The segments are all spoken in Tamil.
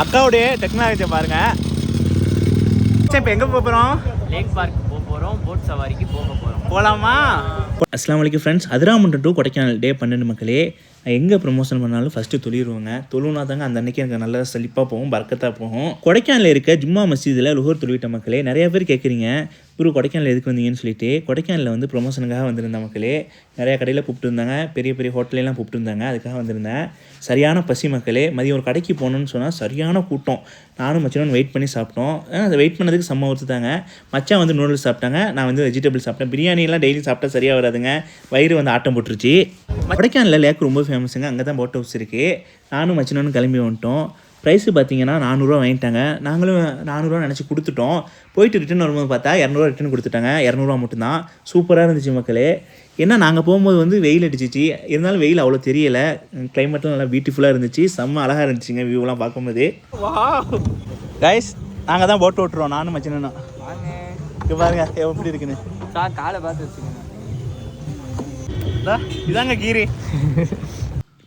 அக்காவுடைய டெக்னாலஜியை பாருங்க. இப்போ எங்கே போகிறோம்? லேக் பார்க் போகிறோம், போட் சவாரிக்கு போகிறோம். போகலாமா? அஸ்ஸலாமு அலைக்கும் ஃப்ரெண்ட்ஸ். அதிராமட்டம் டு கொடைக்கானல் டே 12 மக்களே. எங்கே ப்ரொமோஷன் பண்ணாலும் ஃபஸ்ட்டு தொழிடுவாங்க. தொழுனா தாங்க அந்த அன்றைக்கி எனக்கு நல்லா செழிப்பாக போகும், பறக்கத்தாக போகும். கொடைக்கானலில் இருக்க ஜும்மா மஸ்ஜிதில் லுஹர் தொழுவிட்ட மக்களே. நிறைய பேர் கேட்குறீங்க, ப்ரோ கொடைக்கானல் எதுக்கு வந்தீங்கன்னு சொல்லிட்டு. கொடைக்கானலில் வந்து ப்ரொமோஷனுக்காக வந்திருந்த மக்களே. நிறையா கடையில் கூப்பிட்டு இருந்தாங்க, பெரிய பெரிய ஹோட்டலெலாம் கூப்பிட்டு இருந்தாங்க. அதுக்காக வந்திருந்தேன். சரியான பசி மக்களே. மதியம் ஒரு கடைக்கு போகணுன்னு சொன்னால் சரியான கூட்டம். நானும் மச்சானும் வெயிட் பண்ணி சாப்பிட்டோம். அதை வெயிட் பண்ணதுக்கு செம்ம ஒருத்தாங்க. மச்சான் வந்து நூடுல்ஸ் சாப்பிட்டாங்க, நான் வந்து வெஜிடபிள் சாப்பிட்டேன். பிரியாணியெல்லாம் டெய்லி சாப்பிட்டா சரியாக வராதுங்க, வயிறு வந்து ஆட்டம் போட்டுருச்சு. கொடைக்கானலில் லேக் ரொம்ப ஃபேமஸுங்க. அங்கே தான் போட் ஹவுஸ் இருக்குது. நானும் மச்சினானும் கிளம்பி வந்துட்டோம். ப்ரைஸு பார்த்தீங்கன்னா 400 வாங்கிட்டாங்க. நாங்களும் 400 நினச்சி கொடுத்துட்டோம். போயிட்டு ரிட்டன் வரும்போது பார்த்தா 200 ரிட்டன் கொடுத்துட்டாங்க. 200 மட்டும்தான். சூப்பராக இருந்துச்சு மக்களே. ஏன்னா நாங்கள் போகும்போது வந்து வெயில் அடிச்சிச்சு, இருந்தாலும் வெயில் அவ்வளோ தெரியலை. கிளைமேட்லாம் நல்லா பியூட்டிஃபுல்லாக இருந்துச்சு, செம்ம அழகாக இருந்துச்சுங்க வியூலாம் பார்க்கும்போது. கைஸ் நாங்கள் தான் போட்டு ஓட்டுறோம், நானும் மச்சினானும். இங்கே பாருங்க எப்படி இருக்குன்னு. சார் காலை பார்த்து வச்சுக்கோங்க. இதாங்க கீரி.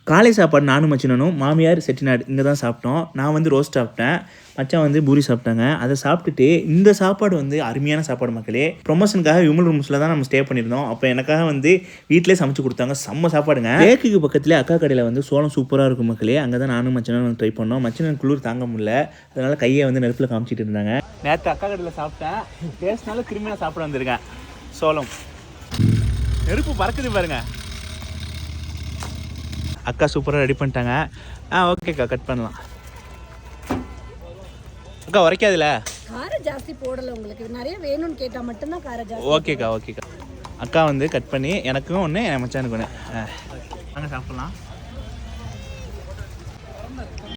காலை சாப்பாடு நானும் மச்சினானும் மாமியார் செட்டிநாடு இங்கே தான் சாப்பிட்டோம். நான் வந்து ரோஸ்ட் சாப்பிட்டேன், மச்சான் வந்து பூரி சாப்பிட்டாங்க. அதை சாப்பிட்டுட்டு இந்த சாப்பாடு வந்து அருமையான சாப்பாடு மக்களே. ப்ரொமோஷனுக்காக விமல் ரூம்ஸில் தான் நம்ம ஸ்டே பண்ணியிருந்தோம். அப்போ எனக்காக வந்து வீட்டிலே சமைச்சு கொடுத்தாங்க. செம்ம சாப்பாடுங்க. லேக்குக்கு பக்கத்துலேயே அக்கா கடையில் வந்து சோளம் சூப்பராக இருக்கும் மக்களே. அங்கே தான் நானும் மச்சினானும் ட்ரை பண்ணோம். மச்சினான் குளிர் தாங்க முடியல, அதனால் கையை வந்து நெருப்பில் காமிச்சிட்டு இருந்தாங்க. நேற்று அக்கா கடையில் சாப்பிட்டேன், டேஸ்ட்னால கிருமியாக சாப்பிட வந்திருக்கேன். சோளம் நெருப்பு பறக்குது பாருங்க. அக்கா சூப்பராக ரெடி பண்ணிட்டாங்க. ஓகேக்கா கட் பண்ணலாம். அக்கா உரைக்காதுல காரம் ஜாஸ்தி போடல, உங்களுக்கு நிறைய வேணும்னு கேட்டா மட்டும்தான் காரம் ஜாஸ்தி. ஓகேக்கா. அக்கா வந்து கட் பண்ணி எனக்கும் ஒன்று, என் மச்சானுக்கு ஒன்று. நாங்கள் சாப்பிட்லாம்.